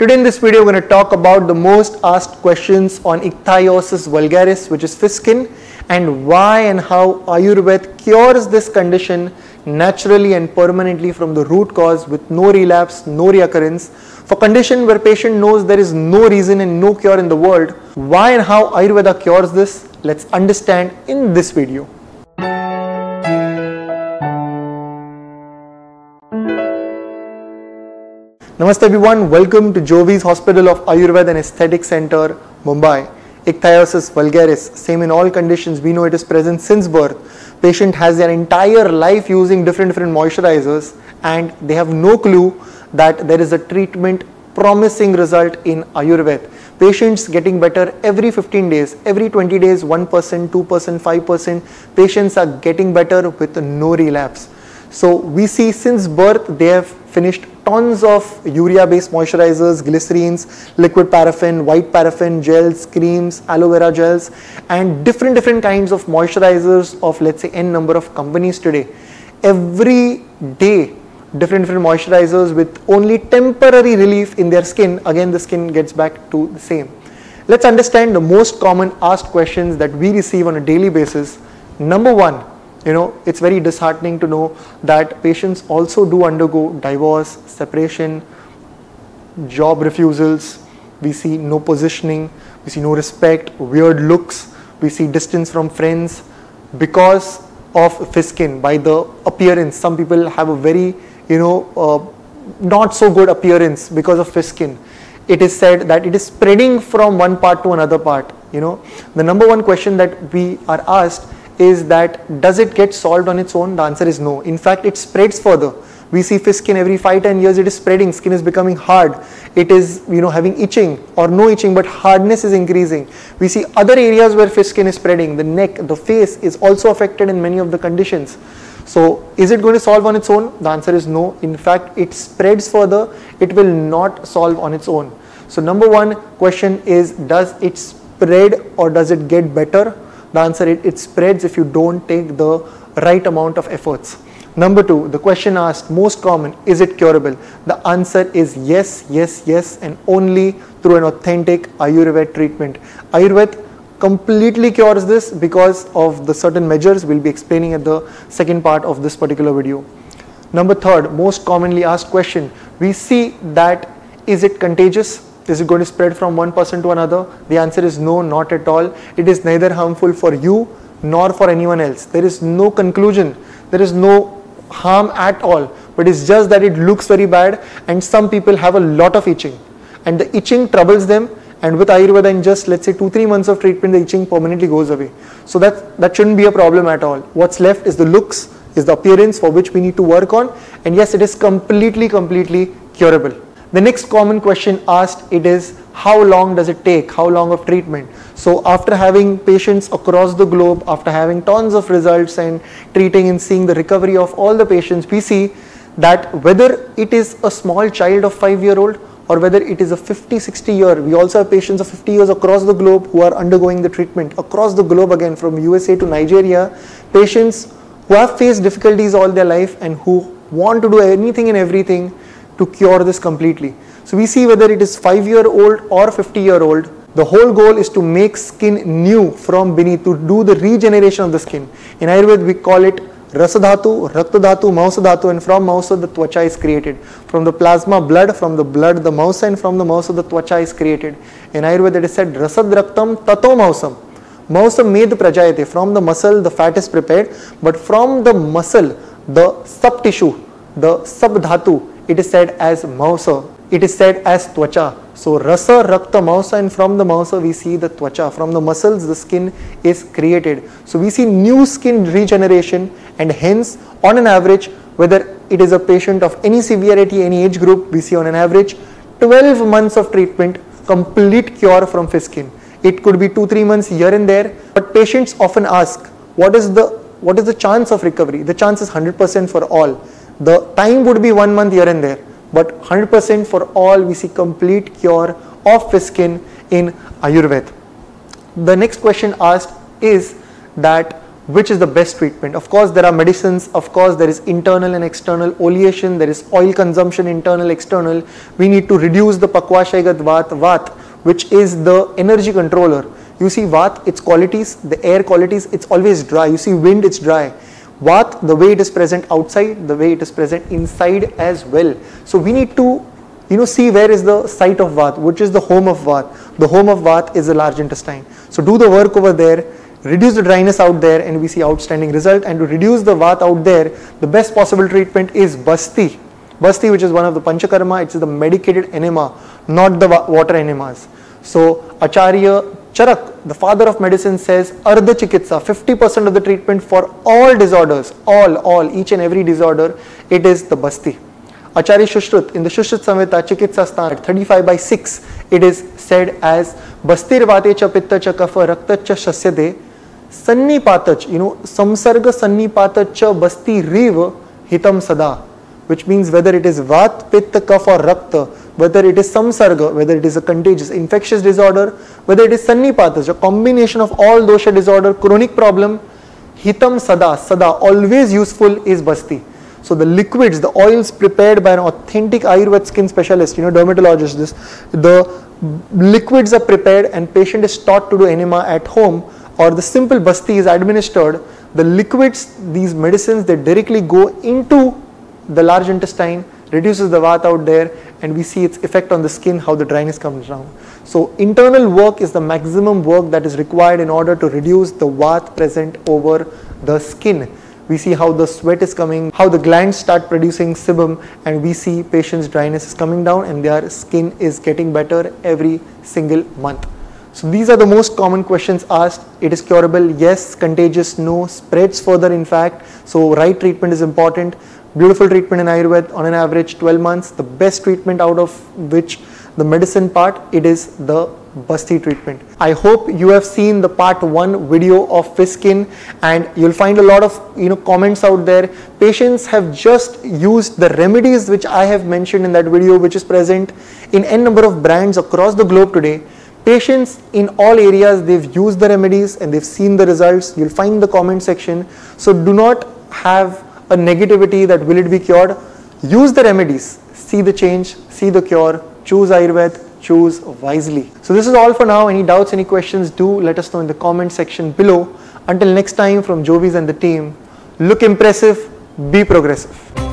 Today in this video, we're going to talk about the most asked questions on Ichthyosis vulgaris, which is fish skin, and why and how Ayurveda cures this condition naturally and permanently from the root cause with no relapse, no reoccurrence. For condition where patient knows there is no reason and no cure in the world, why and how Ayurveda cures this, let's understand in this video. Namaste everyone, welcome to Jyovis Hospital of Ayurveda and Aesthetic Center, Mumbai. Ichthyosis vulgaris, same in all conditions, we know it is present since birth. Patient has their entire life using different moisturizers and they have no clue that there is a treatment promising result in Ayurveda. Patients getting better every 15 days, every 20 days, 1%, 2%, 5%, patients are getting better with no relapse. So we see since birth they have finished tons of urea based moisturizers, glycerins, liquid paraffin, white paraffin, gels, creams, aloe vera gels, and different kinds of moisturizers of, let's say, n number of companies today. Every day different moisturizers with only temporary relief in their skin. Again the skin gets back to the same. Let's understand the most common asked questions that we receive on a daily basis. Number one, it's very disheartening to know that patients also do undergo divorce, separation, job refusals. We see no positioning, we see no respect, weird looks, we see distance from friends because of fish skin. By the appearance, some people have a very not so good appearance because of fish skin. It is said that it is spreading from one part to another part. The number one question that we are asked is that does it get solved on its own? The answer is no. In fact, it spreads further. We see fish skin every 5-10 years, it is spreading, skin is becoming hard, it is having itching or no itching, but hardness is increasing. We see other areas where fish skin is spreading, the neck, the face is also affected in many of the conditions. So is it going to solve on its own? The answer is no. In fact, it spreads further, it will not solve on its own. So number one question is, does it spread or does it get better? The answer is it spreads if you don't take the right amount of efforts. Number two, the question asked most common, is it curable? The answer is yes, yes, yes, and only through an authentic Ayurveda treatment. Ayurveda completely cures this because of the certain measures we'll be explaining at the second part of this particular video. Number third, most commonly asked question, we see that is it contagious? Is it going to spread from one person to another? The answer is no, not at all. It is neither harmful for you nor for anyone else. There is no conclusion. There is no harm at all. But it's just that it looks very bad and some people have a lot of itching. And the itching troubles them, and with Ayurveda in just, let's say, 2-3 months of treatment, the itching permanently goes away. So that shouldn't be a problem at all. What's left is the looks, is the appearance, for which we need to work on. And yes, it is completely curable. The next common question asked, it is how long does it take, how long of treatment? So after having patients across the globe, after having tons of results and treating and seeing the recovery of all the patients, we see that whether it is a small child of 5-year-old or whether it is a 50-60 year, we also have patients of 50 years across the globe who are undergoing the treatment across the globe, again from USA to Nigeria, patients who have faced difficulties all their life and who want to do anything and everything to cure this completely. So we see whether it is 5-year-old or 50-year-old, the whole goal is to make skin new from beneath, to do the regeneration of the skin. In Ayurveda we call it Rasadhatu, Raktadhatu, Mausadhatu, and from Mausa the Twacha is created. From the plasma blood, from the blood the Mausa, and from the Mausa the Twacha is created. In Ayurveda it is said Rasad Raktam Tato Mausam. Mausam made prajayate, from the muscle the fat is prepared, but from the muscle the sub tissue, the sub dhatu, it is said as Mausa, it is said as Twacha. So Rasa, Rakta, Mausa, and from the Mausa we see the Twacha. From the muscles the skin is created. So we see new skin regeneration, and hence on an average, whether it is a patient of any severity, any age group, we see on an average 12 months of treatment, complete cure from fish skin. It could be 2-3 months here and there, but patients often ask, what is the chance of recovery? The chance is 100% for all. The time would be 1 month here and there, but 100% for all we see complete cure of fish skin in Ayurveda. The next question asked is that which is the best treatment. Of course, there are medicines, of course, there is internal and external oleation, there is oil consumption, internal, external. We need to reduce the Pakwashaigat Vat, which is the energy controller. You see Vat, its qualities, the air qualities, it's always dry. You see wind, it's dry. Vat, the way it is present outside, the way it is present inside as well. So we need to see where is the site of Vat, which is the home of Vat. The home of Vat is the large intestine. So do the work over there, reduce the dryness out there, and we see outstanding result. And to reduce the Vat out there, the best possible treatment is Basti. Basti, which is one of the Panchakarma, it's the medicated enema, not the water enemas. So Acharya Charak, the father of medicine, says Ardha Chikitsa, 50% of the treatment for all disorders, all, each and every disorder, it is the Basti. Acharya Shushrut, in the Shushrut Samhita, Chikitsa Stan, 35/6, it is said as Bastir Vate Cha Pitta Cha Kapha Rakta Cha Shasyade Sannipatach, Samsarga Sannipatach Cha Basti Riv Hitam Sada, which means whether it is Vat, Pitta, Kapha or Rakta, whether it is Samsarga, whether it is a contagious infectious disorder, whether it is Sannipatach, a combination of all dosha disorder, chronic problem, Hitam Sada, always useful is Basti. So the liquids, the oils prepared by an authentic Ayurveda skin specialist, dermatologist, the liquids are prepared and patient is taught to do enema at home, or the simple Basti is administered. The liquids, these medicines, they directly go into the large intestine, reduces the Vat out there, and we see its effect on the skin, how the dryness comes down. So internal work is the maximum work that is required in order to reduce the Vat present over the skin. We see how the sweat is coming, how the glands start producing sebum, and we see patient's dryness is coming down and their skin is getting better every single month. So these are the most common questions asked. It is curable, yes. Contagious, no. Spreads further, in fact. So right treatment is important. Beautiful treatment in Ayurveda, on an average 12 months. The best treatment out of which the medicine part, it is the Basti treatment. I hope you have seen the part 1 video of fish skin, and you'll find a lot of comments out there. Patients have just used the remedies which I have mentioned in that video, which is present in n number of brands across the globe today. Patients in all areas, they've used the remedies and they've seen the results. You'll find the comment section. So do not have a negativity that will it be cured. Use the remedies, see the change, see the cure, choose Ayurveda, choose wisely. So this is all for now. Any doubts, any questions, do let us know in the comment section below. Until next time, from Jyovis and the team, look impressive, be progressive.